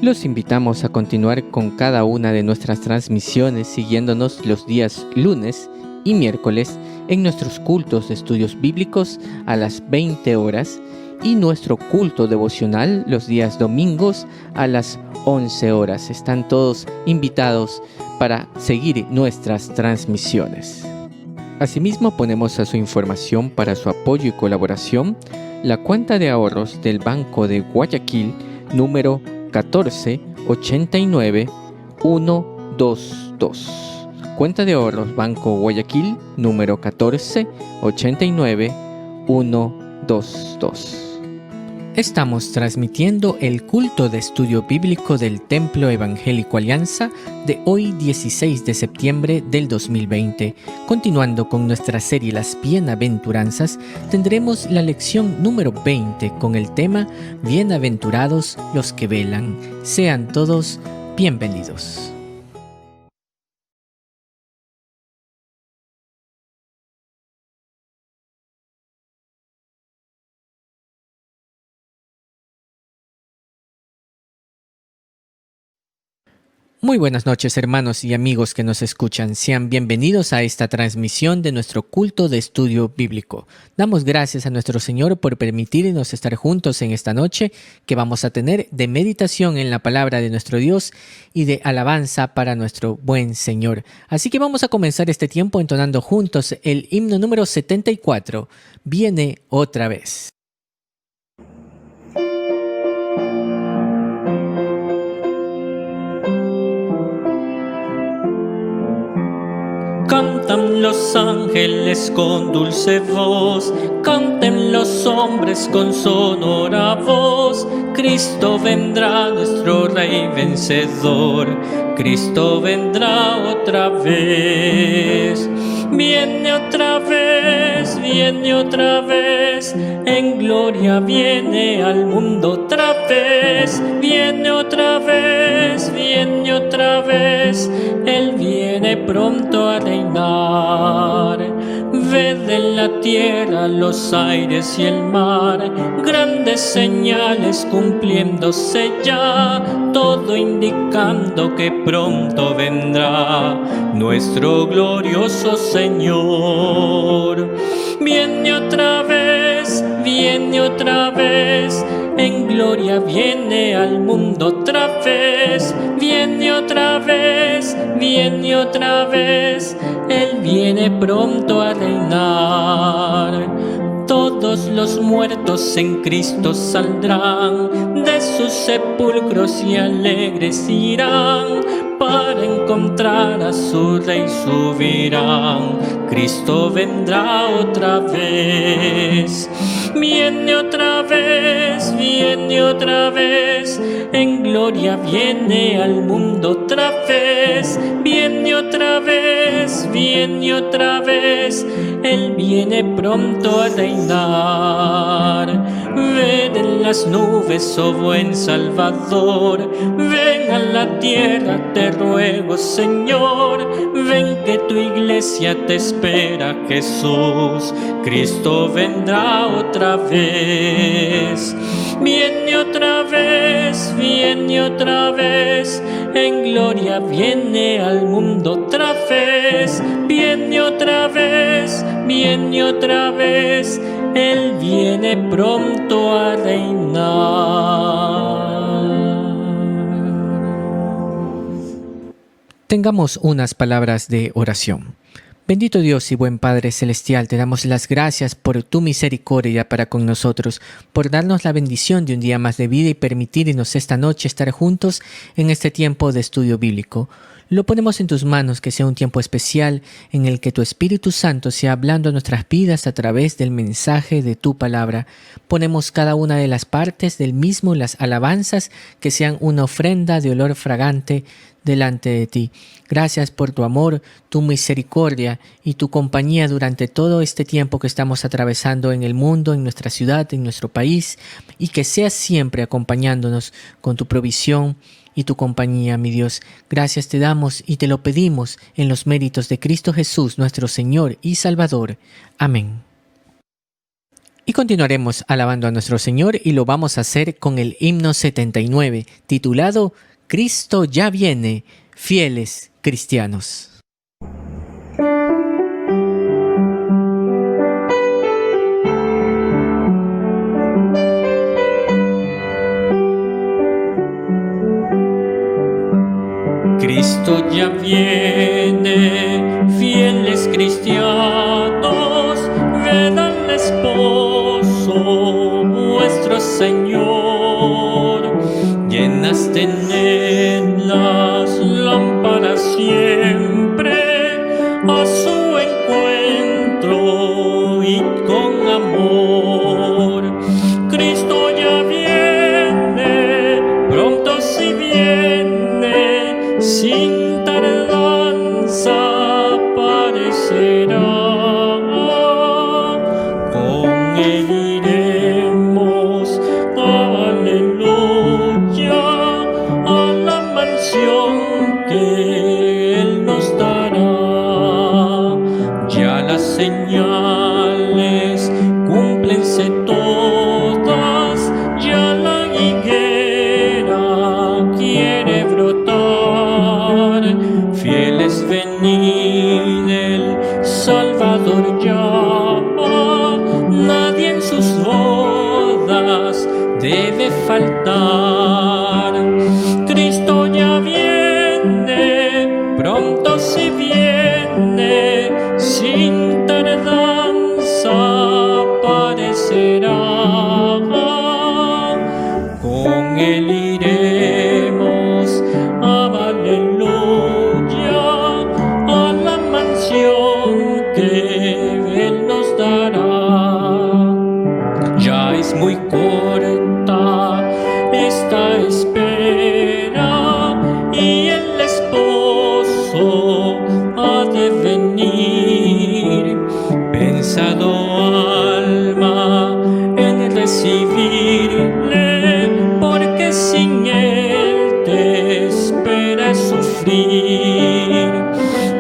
Los invitamos a continuar con cada una de nuestras transmisiones siguiéndonos los días lunes y miércoles en nuestros cultos de estudios bíblicos a las 20 horas y nuestro culto devocional los días domingos a las 11 horas. Están todos invitados para seguir nuestras transmisiones. Asimismo, ponemos a su información para su apoyo y colaboración la cuenta de ahorros del Banco de Guayaquil número 1489122. Cuenta de ahorros Banco Guayaquil número 1489122. Estamos transmitiendo el culto de estudio bíblico del Templo Evangélico Alianza de hoy 16 de septiembre del 2020. Continuando con nuestra serie Las Bienaventuranzas, tendremos la lección número 20 con el tema Bienaventurados los que velan. Sean todos bienvenidos. Muy buenas noches, hermanos y amigos que nos escuchan. Sean bienvenidos a esta transmisión de nuestro culto de estudio bíblico. Damos gracias a nuestro Señor por permitirnos estar juntos en esta noche que vamos a tener de meditación en la palabra de nuestro Dios y de alabanza para nuestro buen Señor. Así que vamos a comenzar este tiempo entonando juntos el himno número 74, Viene otra vez. Cantan los ángeles con dulce voz, canten los hombres con sonora voz. Cristo vendrá, nuestro Rey vencedor, Cristo vendrá otra vez. Viene otra vez, viene otra vez, en gloria viene al mundo otra vez. Viene otra vez, viene otra vez, Él viene pronto a reinar. Ved en la tierra los aires y el mar, grandes señales cumpliéndose ya, todo indicando que pronto vendrá nuestro glorioso Señor. Viene otra vez, viene otra vez, en gloria viene al mundo otra vez. Viene otra vez, viene otra vez, Él viene pronto a reinar. Todos los muertos en Cristo saldrán de sus sepulcros y alegres irán, para encontrar a su Rey subirán. Cristo vendrá otra vez. Viene otra vez, viene otra vez, en gloria viene al mundo otra vez. Viene otra vez, viene otra vez, Él viene pronto a reinar. Ved en las nubes, oh buen Salvador, ven a la tierra, te ruego, Señor. Ven que tu iglesia te espera, Jesús. Cristo vendrá otra vez. Viene otra vez, viene otra vez, en gloria viene al mundo otra vez. Viene otra vez, viene otra vez, Él viene pronto a reinar. Tengamos unas palabras de oración. Bendito Dios y buen Padre Celestial, te damos las gracias por tu misericordia para con nosotros, por darnos la bendición de un día más de vida y permitirnos esta noche estar juntos en este tiempo de estudio bíblico. Lo ponemos en tus manos, que sea un tiempo especial en el que tu Espíritu Santo sea hablando a nuestras vidas a través del mensaje de tu palabra. Ponemos cada una de las partes del mismo, las alabanzas, que sean una ofrenda de olor fragante delante de ti. Gracias por tu amor, tu misericordia y tu compañía durante todo este tiempo que estamos atravesando en el mundo, en nuestra ciudad, en nuestro país, y que seas siempre acompañándonos con tu provisión y tu compañía, mi Dios. Gracias te damos y te lo pedimos en los méritos de Cristo Jesús, nuestro Señor y Salvador. Amén. Y continuaremos alabando a nuestro Señor y lo vamos a hacer con el himno 79, titulado Cristo ya viene, fieles cristianos. Cristo ya viene, fieles cristianos, ved al esposo, vuestro Señor. Llenaste en él las lámparas siempre, a su encuentro y con amor. Cristo ya viene, pronto si viene, sin tardanza aparecerá. Con él iremos, aleluya, a la mansión que él nos dará. Ya las señales cúmplense todas, ya la higuera quiere brotar. Fieles venid, el Salvador llama, nadie en sus bodas debe faltar. Cristo ya viene, pronto si viene, sin tardanza aparecerá. Con él iremos, aleluya, a la mansión que él nos dará. Ya es muy corta esta espera y el esposo ha de venir. Pensado alma en recibirle, porque sin él te espera sufrir.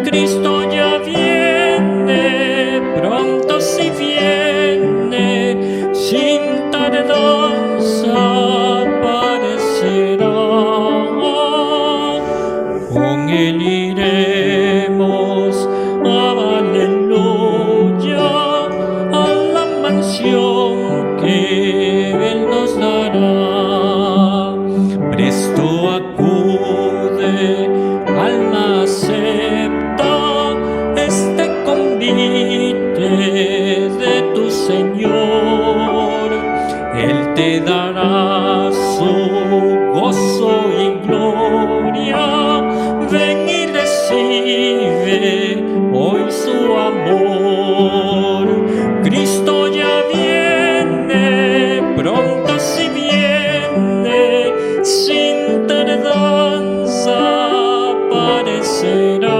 Cristo ya viene, pronto si viene, sin tardanza aparecerá. Con él iremos, aleluya, a la mansión que él nos dará. Presto acude, alma acepta este convite de tu Señor. Él te dará su gozo y gloria. Ven y recibe hoy su amor. Cristo ya viene, pronto si viene, sin tardanza aparecerá.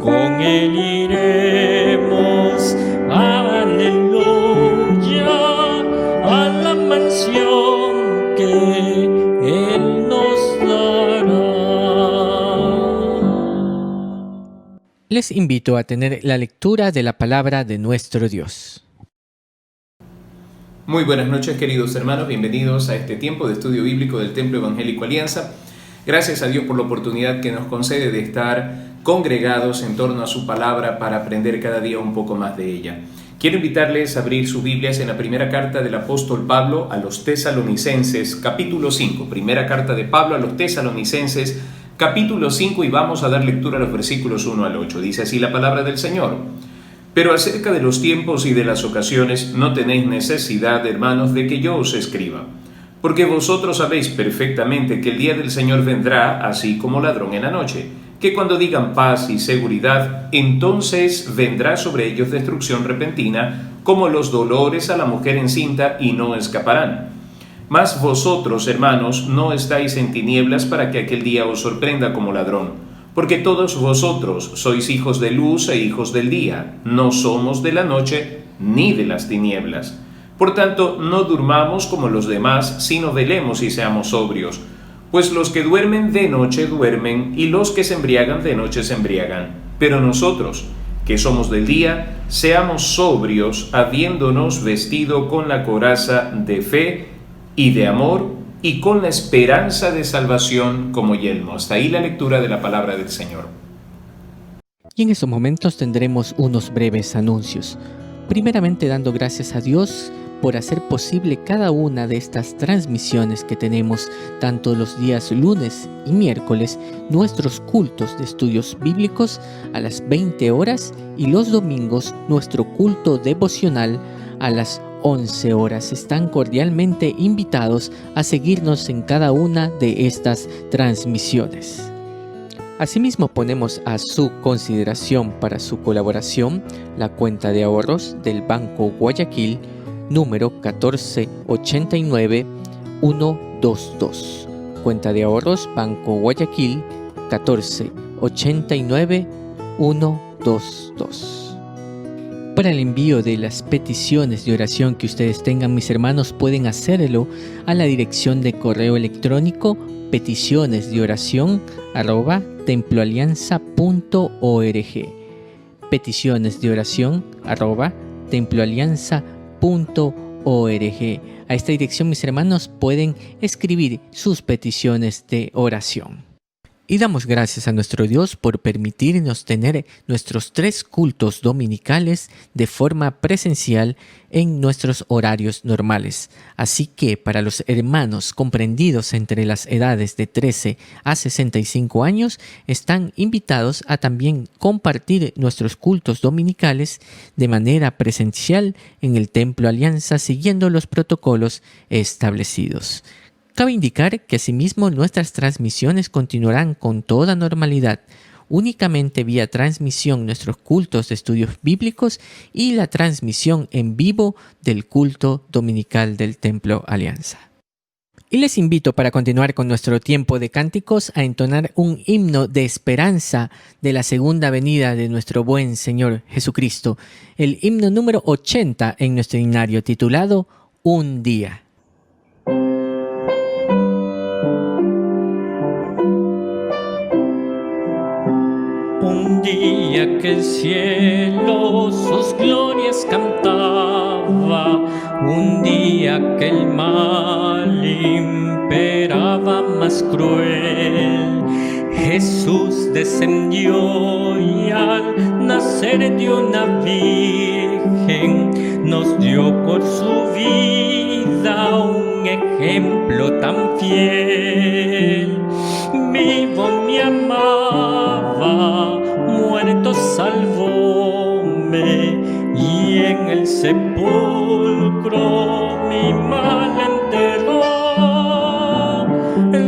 Con él iremos, aleluya, a la mansión que él nos dará. Les invito a tener la lectura de la palabra de nuestro Dios. Muy buenas noches, queridos hermanos, bienvenidos a este tiempo de estudio bíblico del Templo Evangélico Alianza. Gracias a Dios por la oportunidad que nos concede de estar congregados en torno a su palabra para aprender cada día un poco más de ella. Quiero invitarles a abrir sus Biblias en la primera carta del apóstol Pablo a los Tesalonicenses, capítulo 5. Primera carta de Pablo a los Tesalonicenses, capítulo 5, y vamos a dar lectura a los versículos 1 al 8. Dice así la palabra del Señor. Pero acerca de los tiempos y de las ocasiones no tenéis necesidad, hermanos, de que yo os escriba, porque vosotros sabéis perfectamente que el día del Señor vendrá así como ladrón en la noche, que cuando digan paz y seguridad, entonces vendrá sobre ellos destrucción repentina, como los dolores a la mujer encinta, y no escaparán. Mas vosotros, hermanos, no estáis en tinieblas para que aquel día os sorprenda como ladrón, porque todos vosotros sois hijos de luz e hijos del día, no somos de la noche ni de las tinieblas. Por tanto, no durmamos como los demás, sino velemos y seamos sobrios. Pues los que duermen de noche duermen, y los que se embriagan de noche se embriagan. Pero nosotros, que somos del día, seamos sobrios, habiéndonos vestido con la coraza de fe y de amor y con la esperanza de salvación como yelmo. Hasta ahí la lectura de la palabra del Señor. Y en estos momentos tendremos unos breves anuncios. Primeramente dando gracias a Dios por hacer posible cada una de estas transmisiones que tenemos tanto los días lunes y miércoles, nuestros cultos de estudios bíblicos a las 20 horas y los domingos nuestro culto devocional a las 11 horas. Están cordialmente invitados a seguirnos en cada una de estas transmisiones. Asimismo, ponemos a su consideración para su colaboración la cuenta de ahorros del Banco Guayaquil, número 1489122. Cuenta de ahorros Banco Guayaquil 1489122. Para el envío de las peticiones de oración que ustedes tengan, mis hermanos, pueden hacerlo a la dirección de correo electrónico peticionesdeoración@temploalianza.org. peticionesdeoración@temploalianza.org. A esta dirección, mis hermanos, pueden escribir sus peticiones de oración. Y damos gracias a nuestro Dios por permitirnos tener nuestros 3 cultos dominicales de forma presencial en nuestros horarios normales. Así que para los hermanos comprendidos entre las edades de 13 a 65 años, están invitados a también compartir nuestros cultos dominicales de manera presencial en el Templo Alianza, siguiendo los protocolos establecidos. Cabe indicar que asimismo nuestras transmisiones continuarán con toda normalidad, únicamente vía transmisión nuestros cultos de estudios bíblicos y la transmisión en vivo del culto dominical del Templo Alianza. Y les invito, para continuar con nuestro tiempo de cánticos, a entonar un himno de esperanza de la segunda venida de nuestro buen Señor Jesucristo, el himno número 80 en nuestro himnario, titulado Un día. Un día que el cielo sus glorias cantaba, un día que el mal imperaba más cruel, Jesús descendió y al nacer de una virgen nos dio por su vida un ejemplo tan fiel. Vivo me amaba, muerto salvóme, y en el sepulcro mi mal enterró.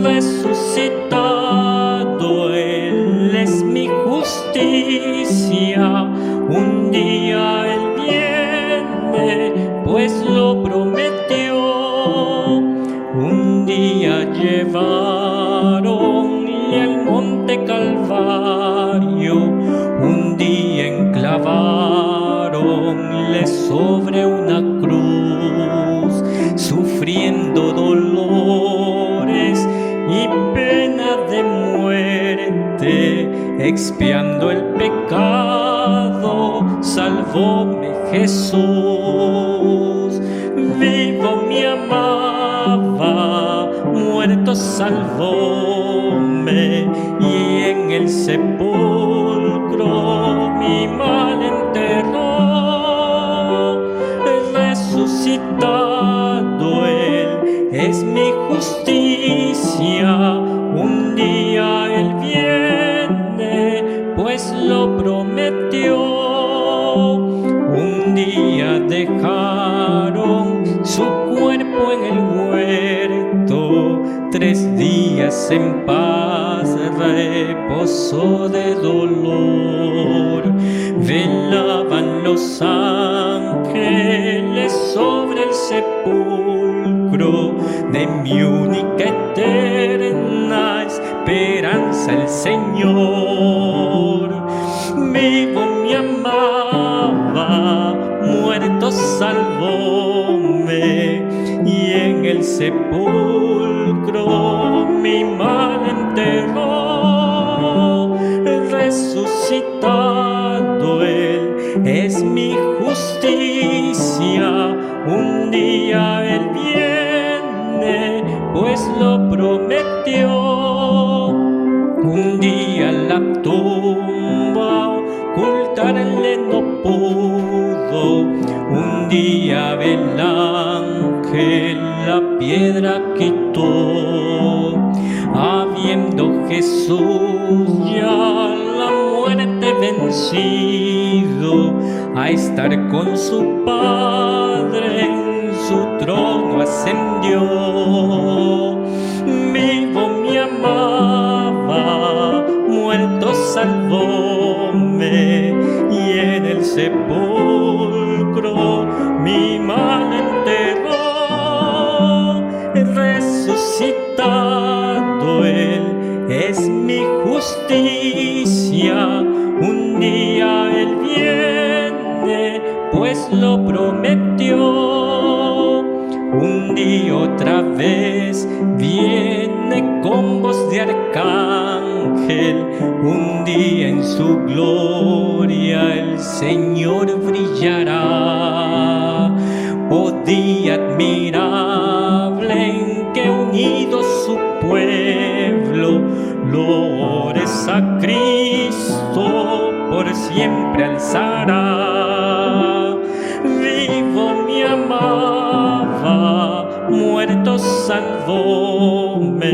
Resucitado Él es mi justicia, un día Él viene, pues lo prometió. Un día llevaron el monte Calvario, un día enclavaronle sobre una cruz, sufriendo dolores y pena de muerte, expiando el pecado, salvóme Jesús. Vivo me amaba, muerto salvóme, y en el sepulcro mi mal enterró. Resucitado Él es mi justicia, un día Él viene, pues lo prometió. Un día dejaron su cuerpo en el huerto, 3 días en paz reposó de dolor. Velaban los ángeles sobre el sepulcro de mi única eterna esperanza, el Señor. Vivo me amaba, muerto salvóme, y en el sepulcro mi mal enterró. Resucitado Él pues lo prometió. Un día la tumba ocultarle no pudo, un día el ángel la piedra quitó. Habiendo Jesús ya la muerte vencido, a estar con su Padre en su trono ascendió. Vivo me amaba, muerto salvóme, y en el sepulcro mi mal enterró. Resucitado Él es mi justicia, un día Él viene, pues lo prometió. Un día otra vez viene con voz de arcángel, un día en su gloria el Señor brillará. Oh día admirable en que unido su pueblo lores a Cristo por siempre alzará. Vivo mi amaba, muerto salvóme,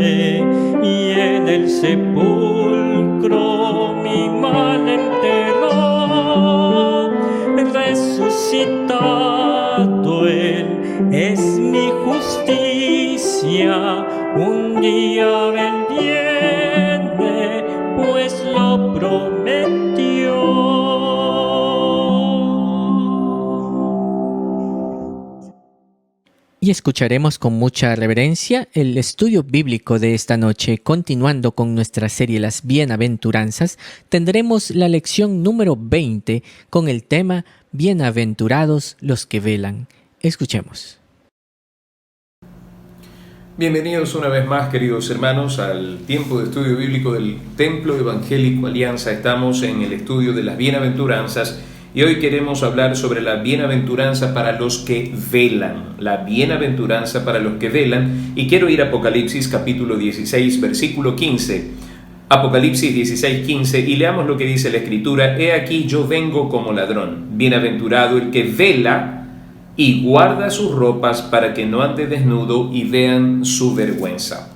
y en el sepulcro mi mal enterró. Resucitado Él es mi justicia, un día Él viene, pues lo prometió. Y escucharemos con mucha reverencia el estudio bíblico de esta noche. Continuando con nuestra serie Las Bienaventuranzas, tendremos la lección número 20 con el tema Bienaventurados los que velan. Escuchemos. Bienvenidos una vez más, queridos hermanos, al tiempo de estudio bíblico del Templo Evangélico Alianza. Estamos en el estudio de las Bienaventuranzas y hoy queremos hablar sobre la bienaventuranza para los que velan. La bienaventuranza para los que velan. Y quiero ir a Apocalipsis capítulo 16, versículo 15. Apocalipsis 16, 15, y leamos lo que dice la Escritura. He aquí yo vengo como ladrón. Bienaventurado el que vela y guarda sus ropas para que no ande desnudo y vean su vergüenza.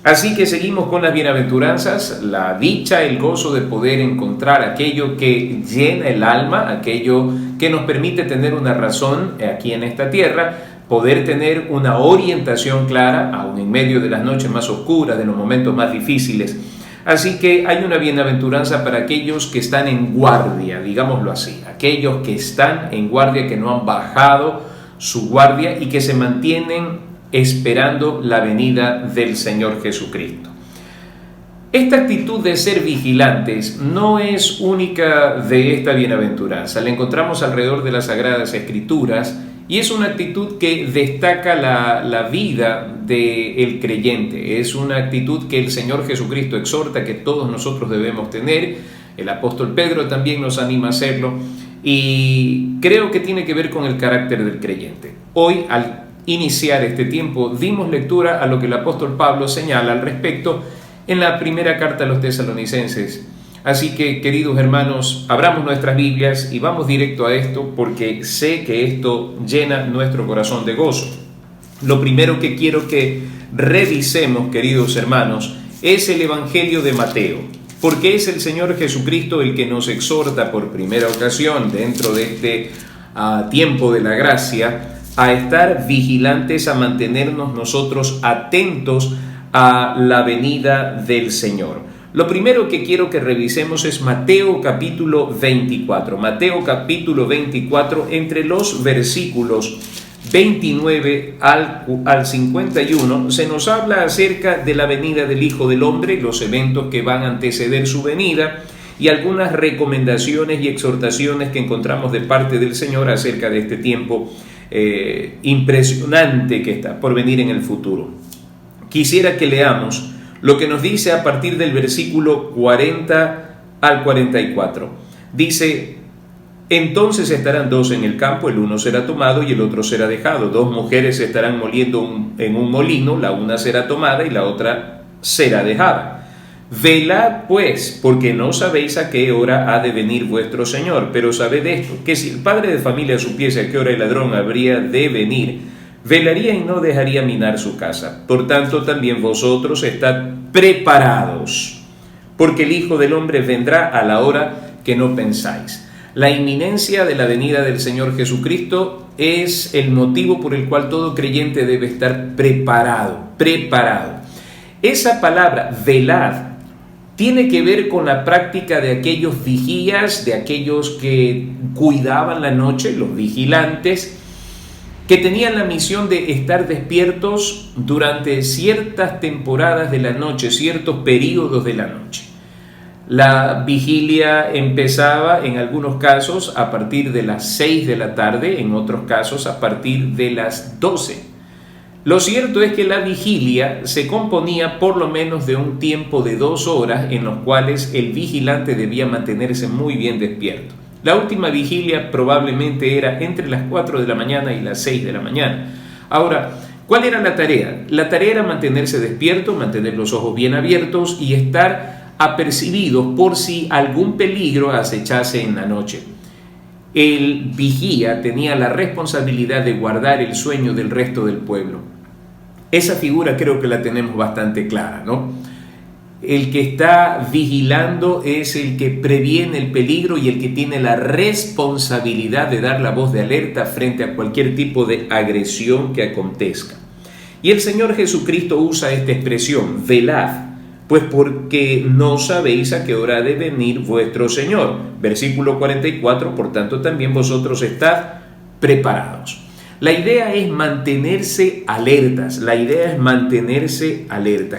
Así que seguimos con las bienaventuranzas, la dicha, el gozo de poder encontrar aquello que llena el alma, aquello que nos permite tener una razón aquí en esta tierra, poder tener una orientación clara, aun en medio de las noches más oscuras, de los momentos más difíciles. Así que hay una bienaventuranza para aquellos que están en guardia, digámoslo así, aquellos que están en guardia, que no han bajado su guardia y que se mantienen esperando la venida del Señor Jesucristo. Esta actitud de ser vigilantes no es única de esta bienaventuranza, la encontramos alrededor de las Sagradas Escrituras y es una actitud que destaca la vida del creyente. Es una actitud que el Señor Jesucristo exhorta que todos nosotros debemos tener. El apóstol Pedro también nos anima a hacerlo y creo que tiene que ver con el carácter del creyente. Hoy, al iniciar este tiempo, dimos lectura a lo que el apóstol Pablo señala al respecto en la primera carta a los Tesalonicenses. Así que, queridos hermanos, abramos nuestras Biblias y vamos directo a esto porque sé que esto llena nuestro corazón de gozo. Lo primero que quiero que revisemos, queridos hermanos, es el Evangelio de Mateo, porque es el Señor Jesucristo el que nos exhorta por primera ocasión dentro de este tiempo de la gracia a estar vigilantes, a mantenernos nosotros atentos a la venida del Señor. Lo primero que quiero que revisemos es Mateo capítulo 24. Mateo capítulo 24, entre los versículos 29 al 51, se nos habla acerca de la venida del Hijo del Hombre, los eventos que van a anteceder su venida y algunas recomendaciones y exhortaciones que encontramos de parte del Señor acerca de este tiempo impresionante que está por venir en el futuro. Quisiera que leamos lo que nos dice a partir del versículo 40 al 44. Dice: Entonces estarán dos en el campo, el uno será tomado y el otro será dejado. Dos mujeres estarán moliendo en un molino, la una será tomada y la otra será dejada. Velad pues, porque no sabéis a qué hora ha de venir vuestro Señor. Pero sabed esto, que si el padre de familia supiese a qué hora el ladrón habría de venir, velaría y no dejaría minar su casa. Por tanto, también vosotros estad preparados, porque el Hijo del Hombre vendrá a la hora que no pensáis. La inminencia de la venida del Señor Jesucristo es el motivo por el cual todo creyente debe estar preparado. Esa palabra, velad, tiene que ver con la práctica de aquellos vigías, de aquellos que cuidaban la noche, los vigilantes, que tenían la misión de estar despiertos durante ciertas temporadas de la noche, ciertos periodos de la noche. La vigilia empezaba en algunos casos a partir de las 6 de la tarde, en otros casos a partir de las 12. Lo cierto es que la vigilia se componía por lo menos de un tiempo de 2 horas en los cuales el vigilante debía mantenerse muy bien despierto. La última vigilia probablemente era entre las 4 de la mañana y las 6 de la mañana. Ahora, ¿cuál era la tarea? La tarea era mantenerse despierto, mantener los ojos bien abiertos y estar apercibidos por si algún peligro acechase en la noche. El vigía tenía la responsabilidad de guardar el sueño del resto del pueblo. Esa figura creo que la tenemos bastante clara, ¿no? El que está vigilando es el que previene el peligro y el que tiene la responsabilidad de dar la voz de alerta frente a cualquier tipo de agresión que acontezca. Y el Señor Jesucristo usa esta expresión, velad, pues porque no sabéis a qué hora ha de venir vuestro Señor. Versículo 44, por tanto también vosotros estad preparados. La idea es mantenerse alertas,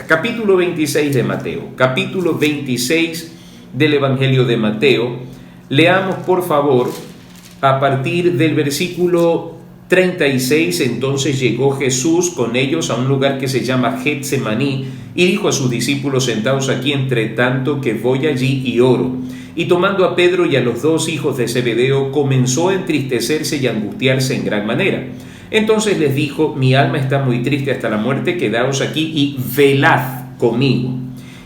Capítulo 26 de Mateo, capítulo 26 del Evangelio de Mateo. Leamos por favor a partir del versículo 36. Entonces llegó Jesús con ellos a un lugar que se llama Getsemaní y dijo a sus discípulos: sentaos aquí entre tanto que voy allí y oro. Y tomando a Pedro y a los 2 hijos de Zebedeo, comenzó a entristecerse y a angustiarse en gran manera. Entonces les dijo: mi alma está muy triste hasta la muerte, quedaos aquí y velad conmigo.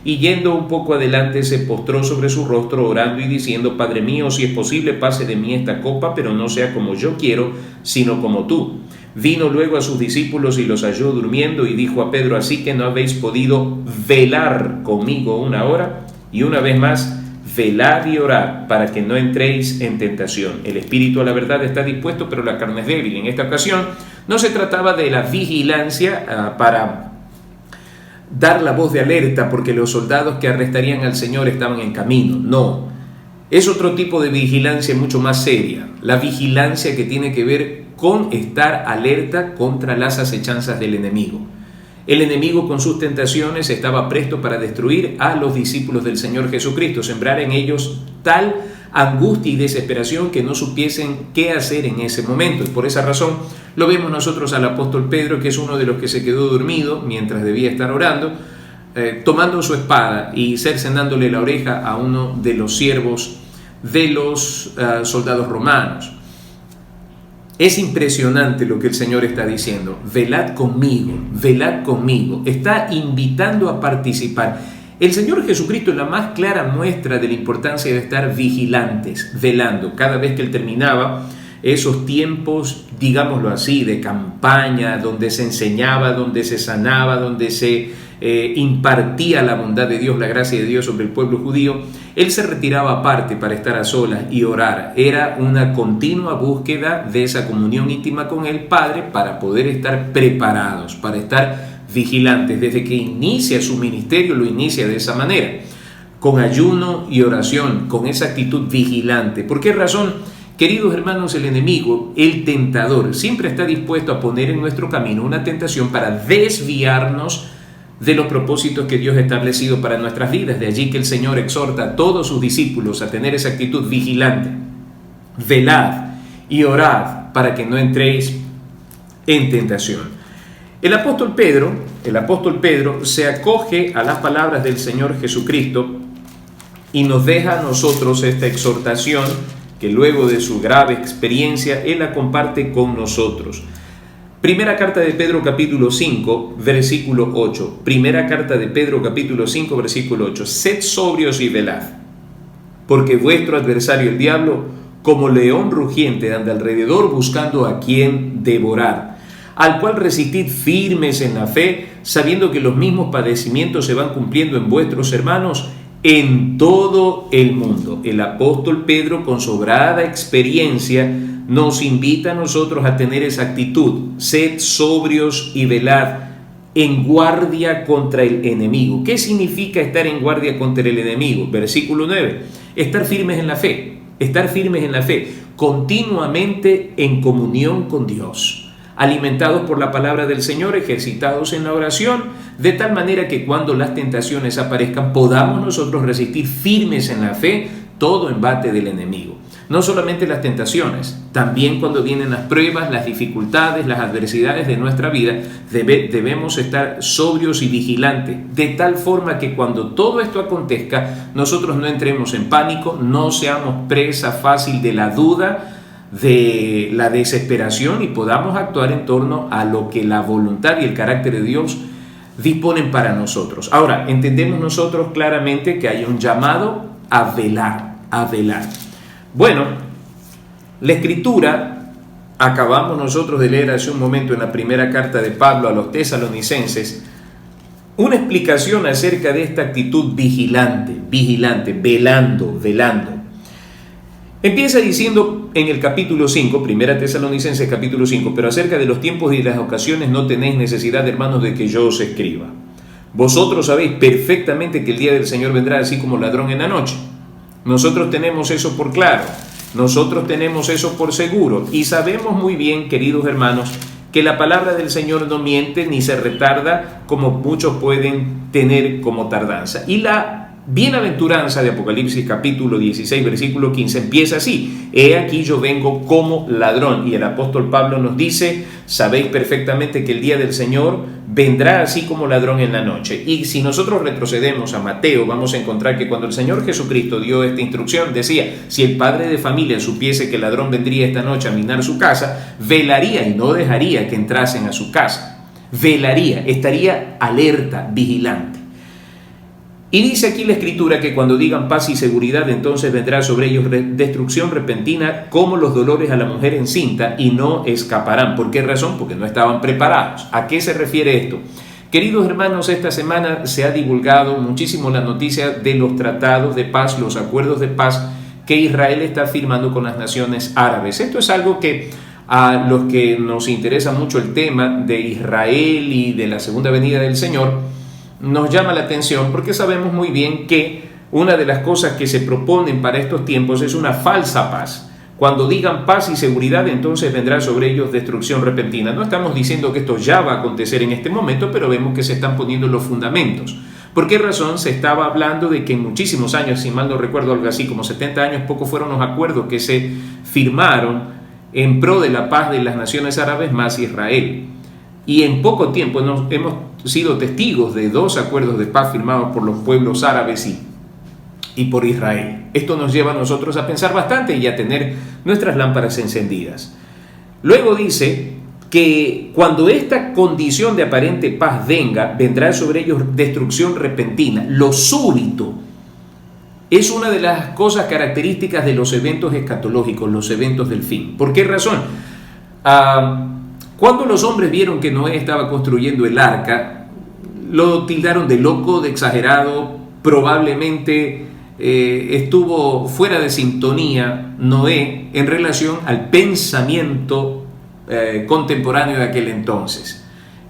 Y yendo un poco adelante se postró sobre su rostro orando y diciendo: Padre mío, si es posible, pase de mí esta copa, pero no sea como yo quiero, sino como tú. Vino luego a sus discípulos y los halló durmiendo y dijo a Pedro: así que no habéis podido velar conmigo 1 hora. Y una vez más, velad y orad para que no entréis en tentación. El espíritu a la verdad está dispuesto, pero la carne es débil. En esta ocasión no se trataba de la vigilancia para dar la voz de alerta porque los soldados que arrestarían al Señor estaban en camino. No, es otro tipo de vigilancia mucho más seria. La vigilancia que tiene que ver con estar alerta contra las acechanzas del enemigo. El enemigo con sus tentaciones estaba presto para destruir a los discípulos del Señor Jesucristo, sembrar en ellos tal angustia y desesperación que no supiesen qué hacer en ese momento. Y por esa razón lo vemos nosotros al apóstol Pedro, que es uno de los que se quedó dormido mientras debía estar orando, tomando su espada y cercenándole la oreja a uno de los siervos de los soldados romanos. Es impresionante lo que el Señor está diciendo. Velad conmigo, velad conmigo. Está invitando a participar. El Señor Jesucristo es la más clara muestra de la importancia de estar vigilantes, velando. Cada vez que Él terminaba esos tiempos, digámoslo así, de campaña, donde se enseñaba, donde se sanaba, donde se impartía la bondad de Dios, la gracia de Dios sobre el pueblo judío, Él se retiraba aparte para estar a solas y orar. Era una continua búsqueda de esa comunión íntima con el Padre para poder estar preparados, para estar vigilantes. Desde que inicia su ministerio, lo inicia de esa manera, con ayuno y oración, con esa actitud vigilante. ¿Por qué razón? Queridos hermanos, el enemigo, el tentador, siempre está dispuesto a poner en nuestro camino una tentación para desviarnos de los propósitos que Dios ha establecido para nuestras vidas. De allí que el Señor exhorta a todos sus discípulos a tener esa actitud vigilante. Velad y orad para que no entréis en tentación. El apóstol Pedro se acoge a las palabras del Señor Jesucristo y nos deja a nosotros esta exhortación que luego de su grave experiencia, Él la comparte con nosotros. Primera carta de Pedro capítulo 5, versículo 8. Primera carta de Pedro capítulo 5, versículo 8. Sed sobrios y velad, porque vuestro adversario el diablo, como león rugiente, anda alrededor buscando a quien devorar, al cual resistid firmes en la fe, sabiendo que los mismos padecimientos se van cumpliendo en vuestros hermanos en todo el mundo. El apóstol Pedro, con sobrada experiencia, nos invita a nosotros a tener esa actitud. Sed sobrios y velad, en guardia contra el enemigo. ¿Qué significa estar en guardia contra el enemigo? Versículo 9. Estar firmes en la fe. Estar firmes en la fe, continuamente en comunión con Dios, alimentados por la palabra del Señor, ejercitados en la oración, de tal manera que cuando las tentaciones aparezcan podamos nosotros resistir firmes en la fe todo embate del enemigo. No solamente las tentaciones, también cuando vienen las pruebas, las dificultades, las adversidades de nuestra vida, debemos estar sobrios y vigilantes, de tal forma que cuando todo esto acontezca, nosotros no entremos en pánico, no seamos presa fácil de la duda, de la desesperación, y podamos actuar en torno a lo que la voluntad y el carácter de Dios disponen para nosotros. Ahora, entendemos nosotros claramente que hay un llamado a velar, a velar. Bueno, la Escritura, acabamos nosotros de leer hace un momento en la primera carta de Pablo a los tesalonicenses, una explicación acerca de esta actitud vigilante, velando. Empieza diciendo en el capítulo 5, primera Tesalonicenses capítulo 5, pero acerca de los tiempos y las ocasiones no tenéis necesidad, hermanos, de que yo os escriba. Vosotros sabéis perfectamente que el día del Señor vendrá así como ladrón en la noche. Nosotros tenemos eso por claro, nosotros tenemos eso por seguro, y sabemos muy bien, queridos hermanos, que la palabra del Señor no miente ni se retarda como muchos pueden tener como tardanza. Y la bienaventuranza de Apocalipsis capítulo 16 versículo 15 empieza así: he aquí yo vengo como ladrón. Y el apóstol Pablo nos dice: sabéis perfectamente que el día del Señor vendrá así como ladrón en la noche. Y si nosotros retrocedemos a Mateo, vamos a encontrar que cuando el Señor Jesucristo dio esta instrucción, decía: si el padre de familia supiese que el ladrón vendría esta noche a minar su casa, velaría y no dejaría que entrasen a su casa. Velaría, estaría alerta, vigilante. Y dice aquí la Escritura que cuando digan paz y seguridad, entonces vendrá sobre ellos destrucción repentina como los dolores a la mujer encinta, y no escaparán. ¿Por qué razón? Porque no estaban preparados. ¿A qué se refiere esto? Queridos hermanos, esta semana se ha divulgado muchísimo la noticia de los tratados de paz, los acuerdos de paz que Israel está firmando con las naciones árabes. Esto es algo que a los que nos interesa mucho el tema de Israel y de la segunda venida del Señor, nos llama la atención, porque sabemos muy bien que una de las cosas que se proponen para estos tiempos es una falsa paz. Cuando digan paz y seguridad, entonces vendrá sobre ellos destrucción repentina. No estamos diciendo que esto ya va a acontecer en este momento, pero vemos que se están poniendo los fundamentos. ¿Por qué razón? Se estaba hablando de que en muchísimos años, si mal no recuerdo, algo así como 70 años, pocos fueron los acuerdos que se firmaron en pro de la paz de las naciones árabes más Israel. Y en poco tiempo hemos sido testigos de 2 acuerdos de paz firmados por los pueblos árabes y por Israel. Esto nos lleva a nosotros a pensar bastante y a tener nuestras lámparas encendidas. Luego dice que cuando esta condición de aparente paz venga, vendrá sobre ellos destrucción repentina, lo súbito. Es una de las cosas características de los eventos escatológicos, los eventos del fin. ¿Por qué razón? Cuando los hombres vieron que Noé estaba construyendo el arca, lo tildaron de loco, de exagerado, probablemente estuvo fuera de sintonía Noé en relación al pensamiento contemporáneo de aquel entonces.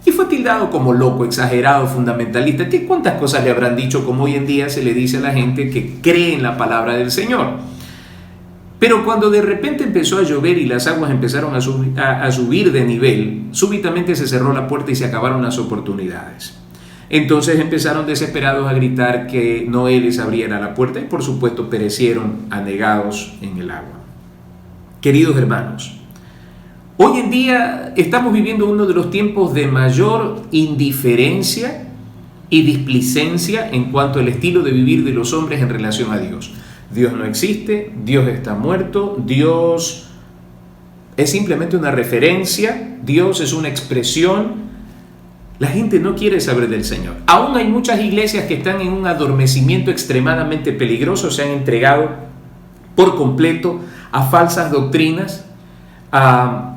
Y fue tildado como loco, exagerado, fundamentalista. ¿Cuántas cosas le habrán dicho como hoy en día se le dice a la gente que cree en la palabra del Señor? Pero cuando de repente empezó a llover y las aguas empezaron a subir de nivel, súbitamente se cerró la puerta y se acabaron las oportunidades. Entonces empezaron desesperados a gritar que Noé les abriera la puerta y por supuesto perecieron anegados en el agua. Queridos hermanos, hoy en día estamos viviendo uno de los tiempos de mayor indiferencia y displicencia en cuanto al estilo de vivir de los hombres en relación a Dios. Dios no existe, Dios está muerto, Dios es simplemente una referencia, Dios es una expresión. La gente no quiere saber del Señor. Aún hay muchas iglesias que están en un adormecimiento extremadamente peligroso, se han entregado por completo a falsas doctrinas, a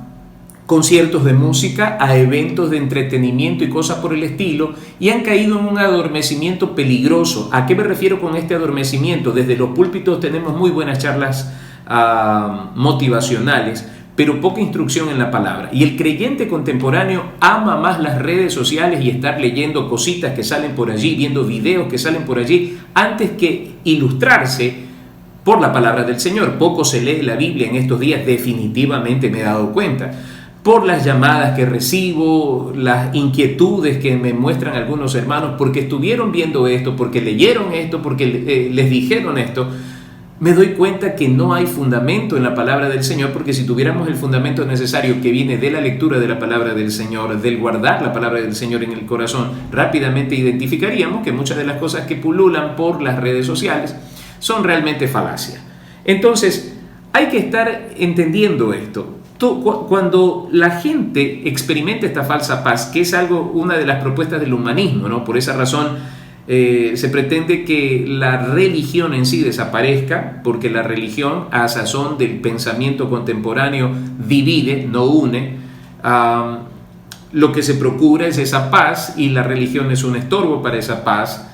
conciertos de música, a eventos de entretenimiento y cosas por el estilo, y han caído en un adormecimiento peligroso. ¿A qué me refiero con este adormecimiento? Desde los púlpitos tenemos muy buenas charlas motivacionales, pero poca instrucción en la palabra. Y el creyente contemporáneo ama más las redes sociales y estar leyendo cositas que salen por allí, viendo videos que salen por allí, antes que ilustrarse por la palabra del Señor. Poco se lee la Biblia en estos días, definitivamente me he dado cuenta. Por las llamadas que recibo, las inquietudes que me muestran algunos hermanos, porque estuvieron viendo esto, porque leyeron esto, porque les dijeron esto, me doy cuenta que no hay fundamento en la palabra del Señor, porque si tuviéramos el fundamento necesario que viene de la lectura de la palabra del Señor, del guardar la palabra del Señor en el corazón, rápidamente identificaríamos que muchas de las cosas que pululan por las redes sociales son realmente falacias. Entonces, hay que estar entendiendo esto. Cuando la gente experimenta esta falsa paz, que es una de las propuestas del humanismo, ¿no? Por esa razón se pretende que la religión en sí desaparezca, porque la religión, a sazón del pensamiento contemporáneo, divide, no une. Lo que se procura es esa paz, y la religión es un estorbo para esa paz.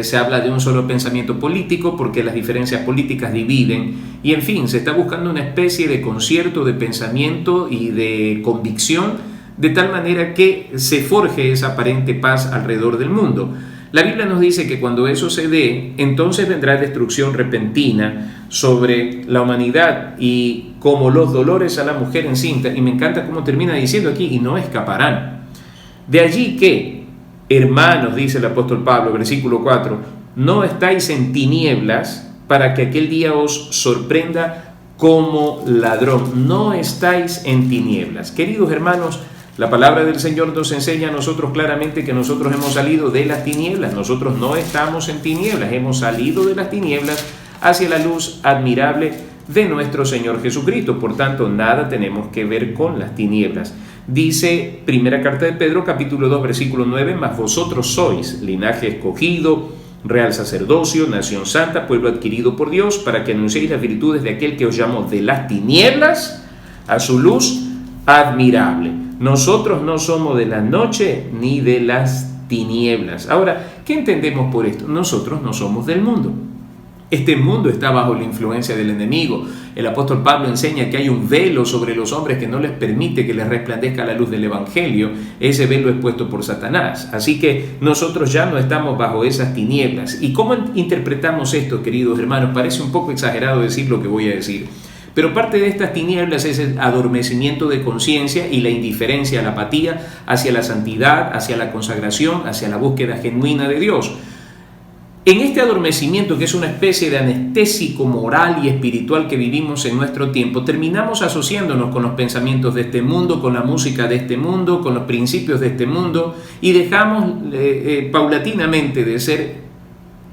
Se habla de un solo pensamiento político porque las diferencias políticas dividen, y en fin, se está buscando una especie de concierto de pensamiento y de convicción, de tal manera que se forje esa aparente paz alrededor del mundo. La Biblia nos dice que cuando eso se dé, entonces vendrá destrucción repentina sobre la humanidad, y como los dolores a la mujer encinta, y me encanta cómo termina diciendo aquí, y no escaparán. De allí que, hermanos, dice el apóstol Pablo, versículo 4, no estáis en tinieblas para que aquel día os sorprenda como ladrón. No estáis en tinieblas. Queridos hermanos, la palabra del Señor nos enseña a nosotros claramente que nosotros hemos salido de las tinieblas. Nosotros no estamos en tinieblas, hemos salido de las tinieblas hacia la luz admirable de nuestro Señor Jesucristo. Por tanto, nada tenemos que ver con las tinieblas. Dice primera carta de Pedro, capítulo 2, versículo 9, mas vosotros sois linaje escogido, real sacerdocio, nación santa, pueblo adquirido por Dios, para que anunciéis las virtudes de aquel que os llamó de las tinieblas a su luz admirable. Nosotros no somos de la noche ni de las tinieblas. Ahora, ¿qué entendemos por esto? Nosotros no somos del mundo. Este mundo está bajo la influencia del enemigo. El apóstol Pablo enseña que hay un velo sobre los hombres que no les permite que les resplandezca la luz del evangelio. Ese velo es puesto por Satanás. Así que nosotros ya no estamos bajo esas tinieblas. ¿Y cómo interpretamos esto, queridos hermanos? Parece un poco exagerado decir lo que voy a decir, pero parte de estas tinieblas es el adormecimiento de conciencia y la indiferencia, la apatía hacia la santidad, hacia la consagración, hacia la búsqueda genuina de Dios. En este adormecimiento, que es una especie de anestésico moral y espiritual que vivimos en nuestro tiempo, terminamos asociándonos con los pensamientos de este mundo, con la música de este mundo, con los principios de este mundo, y dejamos paulatinamente de ser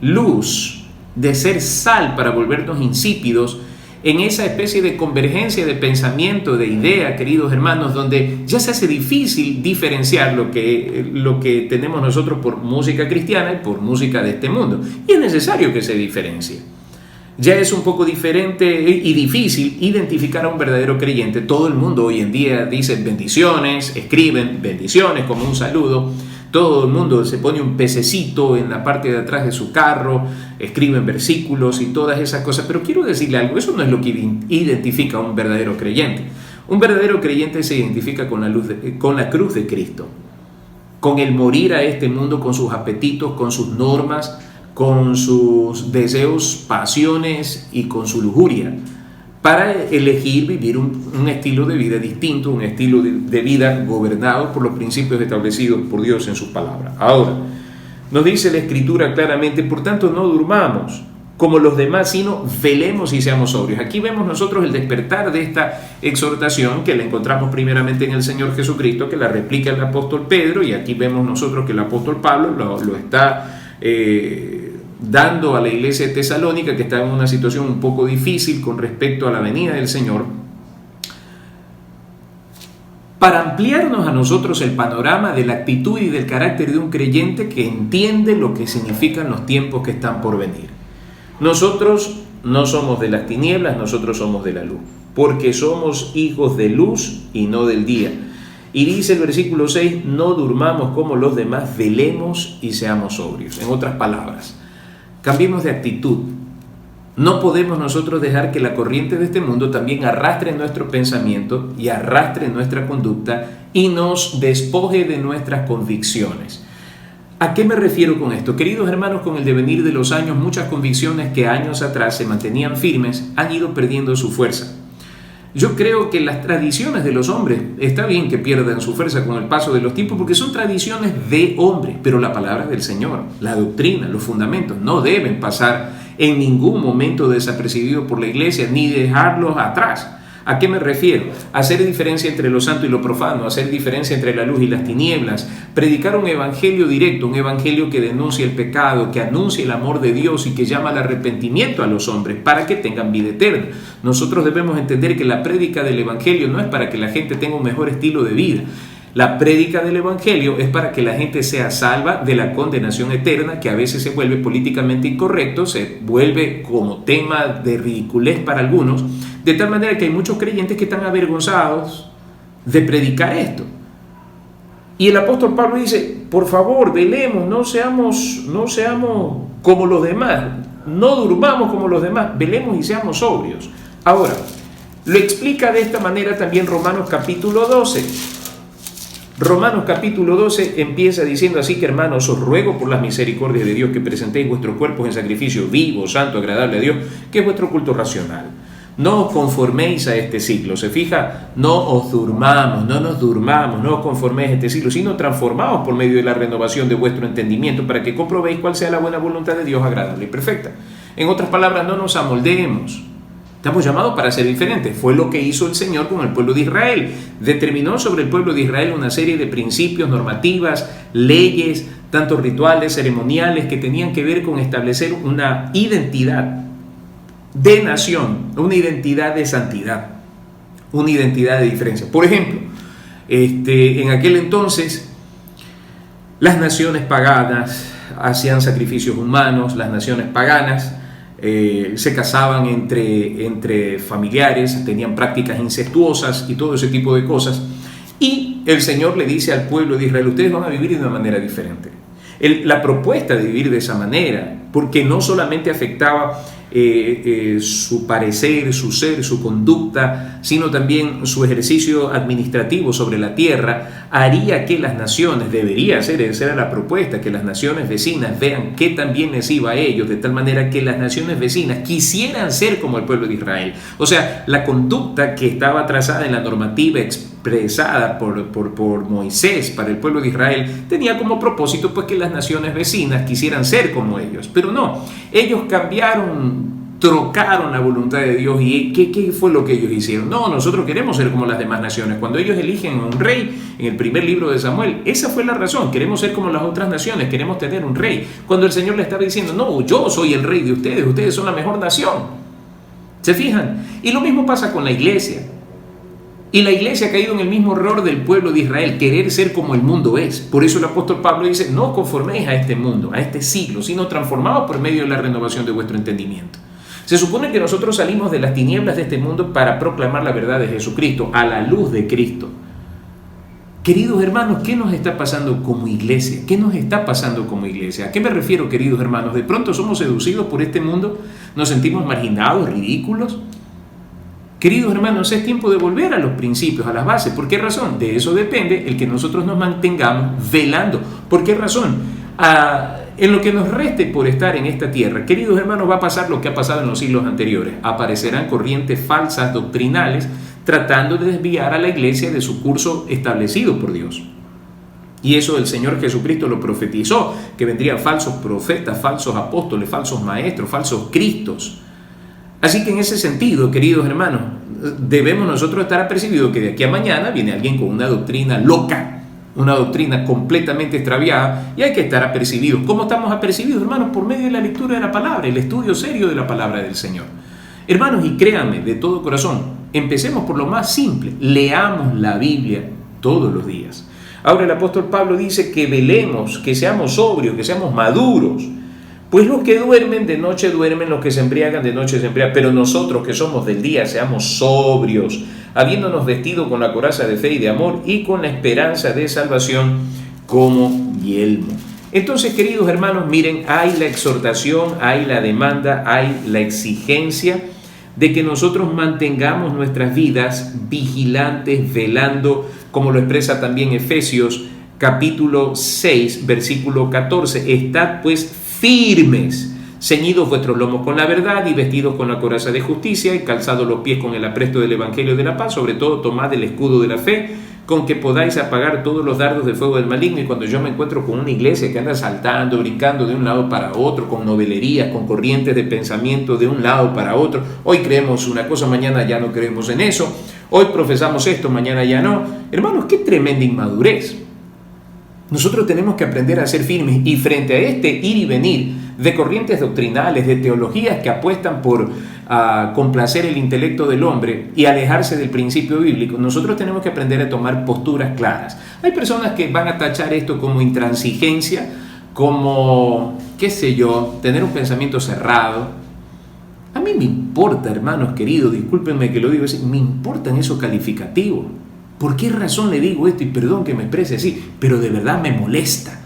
luz, de ser sal, para volvernos insípidos en esa especie de convergencia de pensamiento, de idea, queridos hermanos, donde ya se hace difícil diferenciar lo que tenemos nosotros por música cristiana y por música de este mundo. Y es necesario que se diferencie. Ya es un poco diferente y difícil identificar a un verdadero creyente. Todo el mundo hoy en día dice bendiciones, escriben bendiciones como un saludo. Todo el mundo se pone un pececito en la parte de atrás de su carro, escriben versículos y todas esas cosas. Pero quiero decirle algo, eso no es lo que identifica a un verdadero creyente. Un verdadero creyente se identifica con la cruz de Cristo, con el morir a este mundo, con sus apetitos, con sus normas, con sus deseos, pasiones y con su lujuria, para elegir vivir un estilo de vida distinto, un estilo de vida gobernado por los principios establecidos por Dios en su palabra. Ahora, nos dice la Escritura claramente, por tanto no durmamos como los demás, sino velemos y seamos sobrios. Aquí vemos nosotros el despertar de esta exhortación, que la encontramos primeramente en el Señor Jesucristo, que la replica el apóstol Pedro, y aquí vemos nosotros que el apóstol Pablo lo está dando a la iglesia de Tesalónica, que estaba en una situación un poco difícil con respecto a la venida del Señor, para ampliarnos a nosotros el panorama de la actitud y del carácter de un creyente que entiende lo que significan los tiempos que están por venir. Nosotros no somos de las tinieblas, nosotros somos de la luz, porque somos hijos de luz y no del día. Y dice el versículo 6, no durmamos como los demás, velemos y seamos sobrios. En otras palabras, cambiemos de actitud. No podemos nosotros dejar que la corriente de este mundo también arrastre nuestro pensamiento y arrastre nuestra conducta y nos despoje de nuestras convicciones. ¿A qué me refiero con esto? Queridos hermanos, con el devenir de los años, muchas convicciones que años atrás se mantenían firmes han ido perdiendo su fuerza. Yo creo que las tradiciones de los hombres, está bien que pierdan su fuerza con el paso de los tiempos porque son tradiciones de hombres, pero la palabra del Señor, la doctrina, los fundamentos no deben pasar en ningún momento desapercibido por la iglesia ni dejarlos atrás. ¿A qué me refiero? Hacer diferencia entre lo santo y lo profano, hacer diferencia entre la luz y las tinieblas, predicar un evangelio directo, un evangelio que denuncia el pecado, que anuncia el amor de Dios y que llama al arrepentimiento a los hombres para que tengan vida eterna. Nosotros debemos entender que la prédica del evangelio no es para que la gente tenga un mejor estilo de vida. La prédica del evangelio es para que la gente sea salva de la condenación eterna, que a veces se vuelve políticamente incorrecto, se vuelve como tema de ridiculez para algunos, de tal manera que hay muchos creyentes que están avergonzados de predicar esto. Y el apóstol Pablo dice, por favor, velemos, no seamos como los demás, no durmamos como los demás, velemos y seamos sobrios. Ahora, lo explica de esta manera también Romanos capítulo 12. Romanos capítulo 12 empieza diciendo así que hermanos, os ruego por las misericordias de Dios que presentéis vuestros cuerpos en sacrificio vivo, santo, agradable a Dios, que es vuestro culto racional. No os conforméis a este siglo, se fija, no os durmamos, no nos durmamos, no os conforméis a este siglo, sino transformaos por medio de la renovación de vuestro entendimiento para que comprobéis cuál sea la buena voluntad de Dios agradable y perfecta. En otras palabras, no nos amoldeemos. Estamos llamados para ser diferentes. Fue lo que hizo el Señor con el pueblo de Israel. Determinó sobre el pueblo de Israel una serie de principios, normativas, leyes, tanto rituales, ceremoniales, que tenían que ver con establecer una identidad de nación, una identidad de santidad, una identidad de diferencia. Por ejemplo, en aquel entonces, las naciones paganas hacían sacrificios humanos, las naciones paganas se casaban entre familiares, tenían prácticas incestuosas y todo ese tipo de cosas. Y el Señor le dice al pueblo de Israel, ustedes van a vivir de una manera diferente. La propuesta de vivir de esa manera, porque no solamente afectaba su parecer, su ser, su conducta, sino también su ejercicio administrativo sobre la tierra, haría que las naciones, debería ser, esa era la propuesta, que las naciones vecinas vean qué tan bien les iba a ellos, de tal manera que las naciones vecinas quisieran ser como el pueblo de Israel. O sea, la conducta que estaba trazada en la normativa expresada por Moisés para el pueblo de Israel tenía como propósito pues que las naciones vecinas quisieran ser como ellos, pero no, ellos trocaron la voluntad de Dios. ¿Y qué fue lo que ellos hicieron? No, nosotros queremos ser como las demás naciones. Cuando ellos eligen un rey en el primer libro de Samuel, esa fue la razón, queremos ser como las otras naciones, queremos tener un rey, cuando el Señor le estaba diciendo, no, yo soy el rey de ustedes, ustedes son la mejor nación. ¿Se fijan? Y lo mismo pasa con la iglesia. Y la iglesia ha caído en el mismo error del pueblo de Israel, querer ser como el mundo es. Por eso el apóstol Pablo dice, no os conforméis a este mundo, a este siglo, sino transformaos por medio de la renovación de vuestro entendimiento. Se supone que nosotros salimos de las tinieblas de este mundo para proclamar la verdad de Jesucristo, a la luz de Cristo. Queridos hermanos, ¿qué nos está pasando como iglesia? ¿Qué nos está pasando como iglesia? ¿A qué me refiero, queridos hermanos? ¿De pronto somos seducidos por este mundo? ¿Nos sentimos marginados, ridículos? Queridos hermanos, es tiempo de volver a los principios, a las bases. ¿Por qué razón? De eso depende el que nosotros nos mantengamos velando. ¿Por qué razón? En lo que nos reste por estar en esta tierra, queridos hermanos, va a pasar lo que ha pasado en los siglos anteriores. Aparecerán corrientes falsas doctrinales tratando de desviar a la iglesia de su curso establecido por Dios. Y eso el Señor Jesucristo lo profetizó, que vendrían falsos profetas, falsos apóstoles, falsos maestros, falsos cristos. Así que en ese sentido, queridos hermanos, debemos nosotros estar apercibidos que de aquí a mañana viene alguien con una doctrina loca, una doctrina completamente extraviada y hay que estar apercibidos. ¿Cómo estamos apercibidos, hermanos? Por medio de la lectura de la palabra, el estudio serio de la palabra del Señor. Hermanos, y créanme de todo corazón, empecemos por lo más simple, leamos la Biblia todos los días. Ahora el apóstol Pablo dice que velemos, que seamos sobrios, que seamos maduros. Pues los que duermen de noche duermen, los que se embriagan de noche se embriagan, pero nosotros que somos del día seamos sobrios, habiéndonos vestido con la coraza de fe y de amor y con la esperanza de salvación como yelmo. Entonces, queridos hermanos, miren, hay la exhortación, hay la demanda, hay la exigencia de que nosotros mantengamos nuestras vidas vigilantes, velando, como lo expresa también Efesios capítulo 6, versículo 14. Estad pues firmes, ceñidos vuestros lomos con la verdad y vestidos con la coraza de justicia y calzados los pies con el apresto del evangelio de la paz. Sobre todo tomad el escudo de la fe, con que podáis apagar todos los dardos de fuego del maligno. Y cuando yo me encuentro con una iglesia que anda saltando, brincando de un lado para otro, con novelerías, con corrientes de pensamiento de un lado para otro, hoy creemos una cosa, mañana ya no creemos en eso, hoy profesamos esto, mañana ya no. Hermanos, qué tremenda inmadurez. Nosotros tenemos que aprender a ser firmes y frente a este ir y venir de corrientes doctrinales, de teologías que apuestan por complacer el intelecto del hombre y alejarse del principio bíblico, nosotros tenemos que aprender a tomar posturas claras. Hay personas que van a tachar esto como intransigencia, como, qué sé yo, tener un pensamiento cerrado. A mí me importa, hermanos queridos, discúlpenme que lo digo así, me importan esos calificativos. ¿Por qué razón le digo esto? Y perdón que me exprese así, pero de verdad me molesta.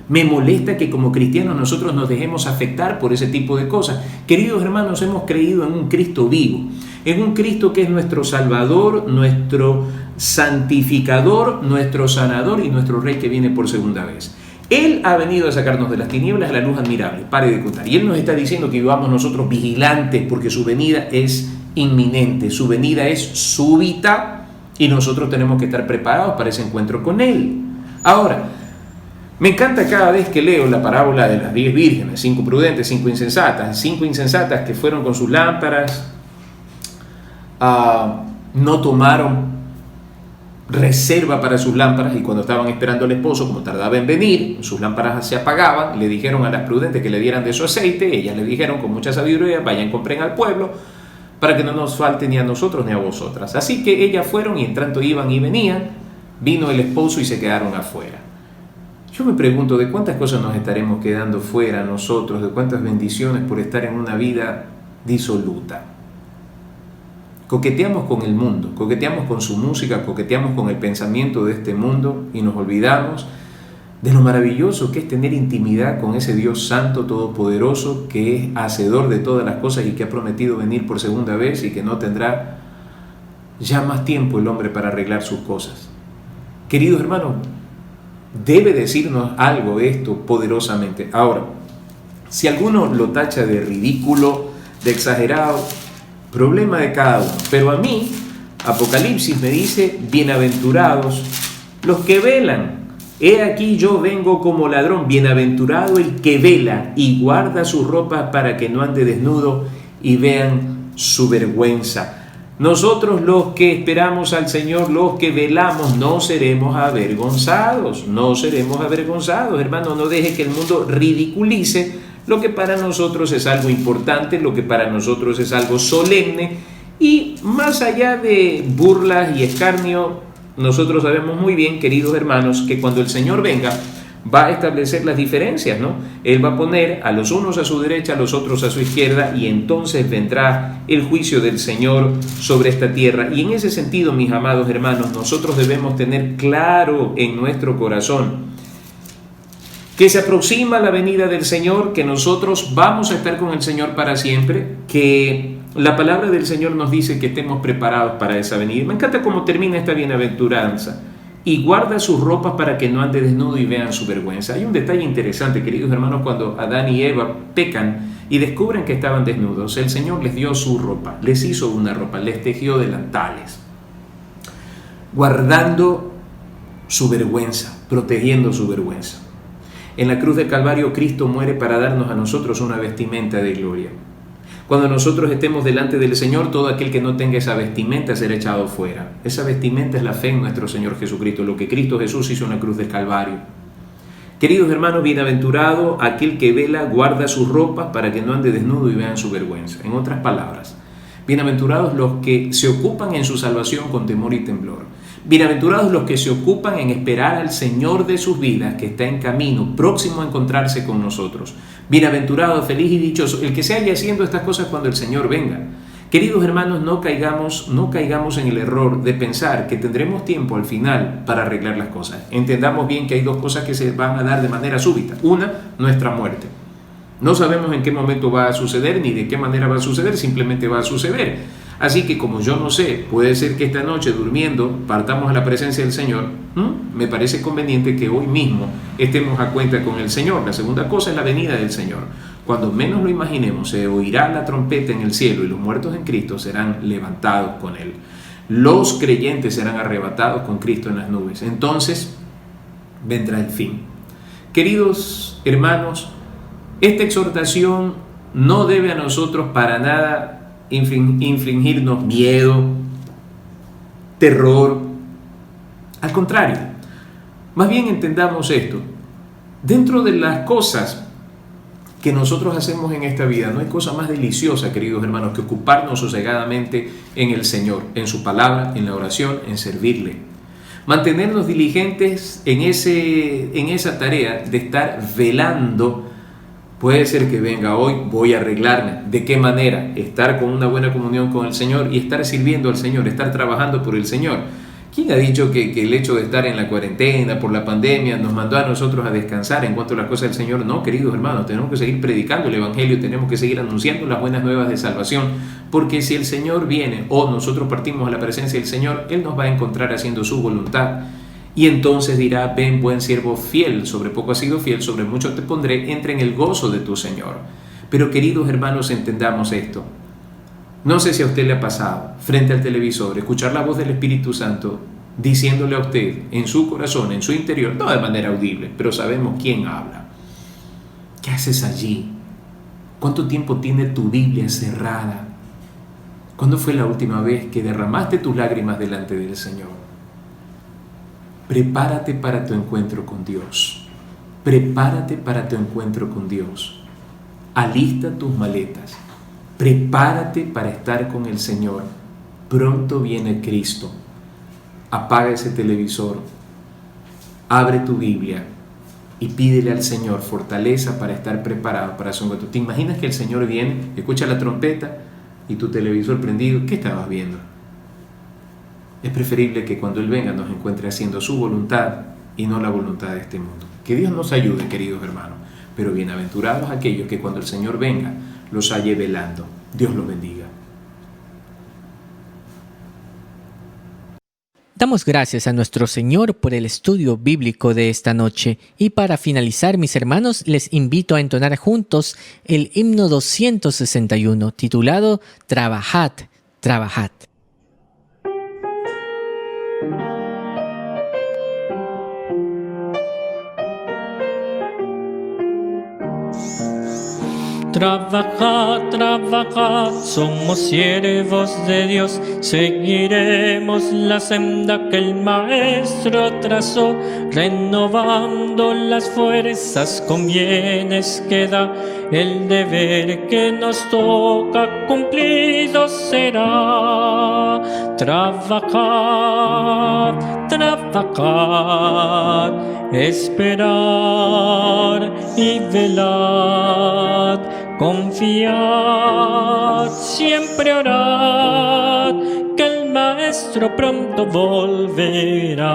Me molesta que como cristianos nosotros nos dejemos afectar por ese tipo de cosas. Queridos hermanos, hemos creído en un Cristo vivo, en un Cristo que es nuestro Salvador, nuestro santificador, nuestro sanador y nuestro Rey que viene por segunda vez. Él ha venido a sacarnos de las tinieblas a la luz admirable. Pare de contar. Y Él nos está diciendo que vivamos nosotros vigilantes porque su venida es inminente, su venida es súbita. Y nosotros tenemos que estar preparados para ese encuentro con Él. Ahora, me encanta cada vez que leo la parábola de las 10 vírgenes, 5 prudentes, 5 insensatas que fueron con sus lámparas, no tomaron reserva para sus lámparas y cuando estaban esperando al esposo, como tardaba en venir, sus lámparas se apagaban, le dijeron a las prudentes que le dieran de su aceite, ellas le dijeron con mucha sabiduría, vayan, compren al pueblo, para que no nos falte ni a nosotros ni a vosotras. Así que ellas fueron y en tanto iban y venían, vino el esposo y se quedaron afuera. Yo me pregunto de cuántas cosas nos estaremos quedando fuera nosotros, de cuántas bendiciones por estar en una vida disoluta. Coqueteamos con el mundo, coqueteamos con su música, coqueteamos con el pensamiento de este mundo y nos olvidamos de lo maravilloso que es tener intimidad con ese Dios santo, todopoderoso, que es hacedor de todas las cosas y que ha prometido venir por segunda vez y que no tendrá ya más tiempo el hombre para arreglar sus cosas. Queridos hermanos, debe decirnos algo esto poderosamente. Ahora, si alguno lo tacha de ridículo, de exagerado, problema de cada uno. Pero a mí, Apocalipsis me dice, bienaventurados los que velan. He aquí yo vengo como ladrón, bienaventurado el que vela y guarda sus ropas para que no ande desnudo y vean su vergüenza. Nosotros los que esperamos al Señor, los que velamos, no seremos avergonzados, hermano, no deje que el mundo ridiculice lo que para nosotros es algo importante, lo que para nosotros es algo solemne y más allá de burlas y escarnio. Nosotros sabemos muy bien, queridos hermanos, que cuando el Señor venga va a establecer las diferencias, ¿no? Él va a poner a los unos a su derecha, a los otros a su izquierda y entonces vendrá el juicio del Señor sobre esta tierra. Y en ese sentido, mis amados hermanos, nosotros debemos tener claro en nuestro corazón que se aproxima la venida del Señor, que nosotros vamos a estar con el Señor para siempre, que la palabra del Señor nos dice que estemos preparados para esa venida. Me encanta cómo termina esta bienaventuranza. Y guarda sus ropas para que no ande desnudo y vean su vergüenza. Hay un detalle interesante, queridos hermanos, cuando Adán y Eva pecan y descubren que estaban desnudos. El Señor les dio su ropa, les hizo una ropa, les tejió delantales, guardando su vergüenza, protegiendo su vergüenza. En la cruz del Calvario, Cristo muere para darnos a nosotros una vestimenta de gloria. Cuando nosotros estemos delante del Señor, todo aquel que no tenga esa vestimenta será echado fuera. Esa vestimenta es la fe en nuestro Señor Jesucristo, lo que Cristo Jesús hizo en la cruz del Calvario. Queridos hermanos, bienaventurado aquel que vela, guarda sus ropas para que no ande desnudo y vean su vergüenza. En otras palabras, bienaventurados los que se ocupan en su salvación con temor y temblor. Bienaventurados los que se ocupan en esperar al Señor de sus vidas, que está en camino, próximo a encontrarse con nosotros. Bienaventurado, feliz y dichoso el que se haya haciendo estas cosas cuando el Señor venga. Queridos hermanos, no caigamos en el error de pensar que tendremos tiempo al final para arreglar las cosas. Entendamos bien que hay dos cosas que se van a dar de manera súbita. Una, nuestra muerte. No sabemos en qué momento va a suceder ni de qué manera va a suceder, simplemente va a suceder. Así que como yo no sé, puede ser que esta noche durmiendo partamos a la presencia del Señor, me parece conveniente que hoy mismo estemos a cuenta con el Señor. La segunda cosa es la venida del Señor. Cuando menos lo imaginemos, se oirá la trompeta en el cielo y los muertos en Cristo serán levantados con Él. Los creyentes serán arrebatados con Cristo en las nubes. Entonces vendrá el fin. Queridos hermanos, esta exhortación no debe a nosotros para nada infligirnos miedo, terror. Al contrario, más bien entendamos esto. Dentro de las cosas que nosotros hacemos en esta vida, no hay cosa más deliciosa, queridos hermanos, que ocuparnos sosegadamente en el Señor, en su palabra, en la oración, en servirle. Mantenernos diligentes en esa tarea de estar velando. Puede ser que venga hoy, voy a arreglarme. ¿De qué manera? Estar con una buena comunión con el Señor y estar sirviendo al Señor, estar trabajando por el Señor. ¿Quién ha dicho que el hecho de estar en la cuarentena, por la pandemia, nos mandó a nosotros a descansar en cuanto a las cosas del Señor? No, queridos hermanos, tenemos que seguir predicando el Evangelio, tenemos que seguir anunciando las buenas nuevas de salvación, porque si el Señor viene o nosotros partimos a la presencia del Señor, Él nos va a encontrar haciendo su voluntad. Y entonces dirá, ven buen siervo fiel, sobre poco has sido fiel, sobre mucho te pondré, entra en el gozo de tu Señor. Pero queridos hermanos, entendamos esto. No sé si a usted le ha pasado, frente al televisor, escuchar la voz del Espíritu Santo diciéndole a usted, en su corazón, en su interior, no de manera audible, pero sabemos quién habla. ¿Qué haces allí? ¿Cuánto tiempo tiene tu Biblia cerrada? ¿Cuándo fue la última vez que derramaste tus lágrimas delante del Señor? Prepárate para tu encuentro con Dios. Prepárate para tu encuentro con Dios. Alista tus maletas. Prepárate para estar con el Señor. Pronto viene Cristo. Apaga ese televisor. Abre tu Biblia y pídele al Señor fortaleza para estar preparado para su encuentro. ¿Te imaginas que el Señor viene, escucha la trompeta y tu televisor prendido? ¿Qué estabas viendo? Es preferible que cuando Él venga nos encuentre haciendo su voluntad y no la voluntad de este mundo. Que Dios nos ayude, queridos hermanos. Pero bienaventurados aquellos que cuando el Señor venga los halle velando. Dios los bendiga. Damos gracias a nuestro Señor por el estudio bíblico de esta noche. Y para finalizar, mis hermanos, les invito a entonar juntos el himno 261, titulado Trabajad, trabajad. Trabajad, trabajad, somos siervos de Dios, seguiremos la senda que el Maestro trazó, renovando las fuerzas con bienes que da, el deber que nos toca cumplido será. Trabajad, trabajad, esperar y velad. Confiad, siempre orad, que el Maestro pronto volverá.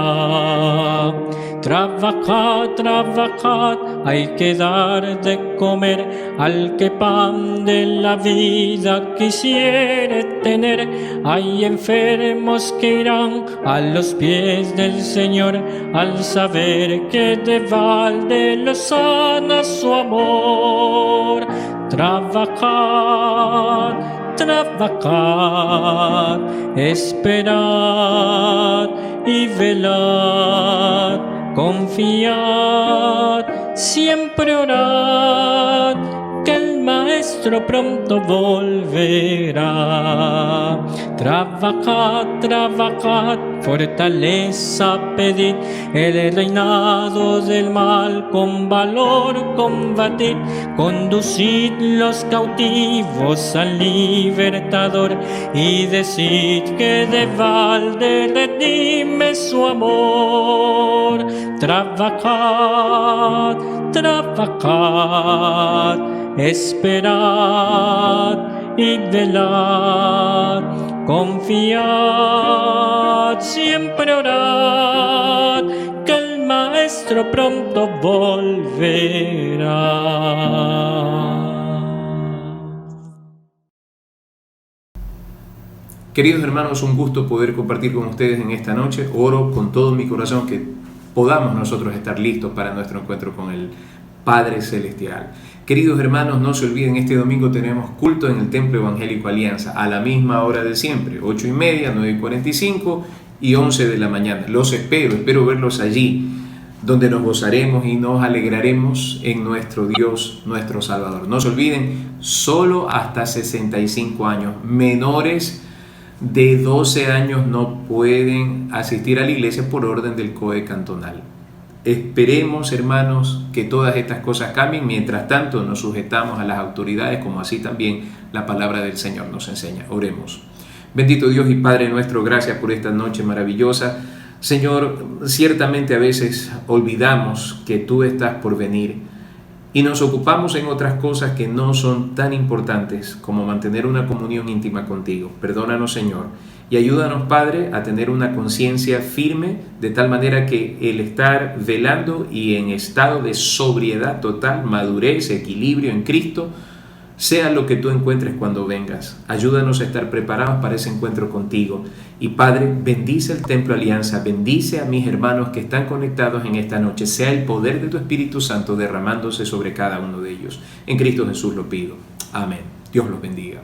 Trabajad, trabajad, hay que dar de comer al que pan de la vida quisiere tener. Hay enfermos que irán a los pies del Señor al saber que de balde los sana su amor. Trabajad, trabajad, esperad y velad, confiad, siempre orad, que el Maestro Maestro pronto volverá. Trabajad, trabajad, fortaleza pedid, el reinado del mal con valor combatid, conducid los cautivos al libertador y decid que de balde redime su amor. Trabajad, trabajad, esperad y velad, confiad, siempre orad, que el Maestro pronto volverá. Queridos hermanos, un gusto poder compartir con ustedes en esta noche. Oro con todo mi corazón que podamos nosotros estar listos para nuestro encuentro con el Padre Celestial. Queridos hermanos, no se olviden, este domingo tenemos culto en el Templo Evangélico Alianza, a la misma hora de siempre, 8:30, 9:45 y 11 de la mañana. Los espero verlos allí, donde nos gozaremos y nos alegraremos en nuestro Dios, nuestro Salvador. No se olviden, solo hasta 65 años, menores de 12 años no pueden asistir a la iglesia por orden del COE cantonal. Esperemos, hermanos, que todas estas cosas cambien. Mientras tanto, nos sujetamos a las autoridades, como así también la palabra del Señor nos enseña. Oremos. Bendito Dios y Padre nuestro, gracias por esta noche maravillosa. Señor, ciertamente a veces olvidamos que tú estás por venir y nos ocupamos en otras cosas que no son tan importantes como mantener una comunión íntima contigo. Perdónanos, Señor, y ayúdanos, Padre, a tener una conciencia firme, de tal manera que el estar velando y en estado de sobriedad total, madurez, equilibrio en Cristo, sea lo que tú encuentres cuando vengas. Ayúdanos a estar preparados para ese encuentro contigo. Y Padre, bendice el Templo Alianza, bendice a mis hermanos que están conectados en esta noche. Sea el poder de tu Espíritu Santo derramándose sobre cada uno de ellos. En Cristo Jesús lo pido. Amén. Dios los bendiga.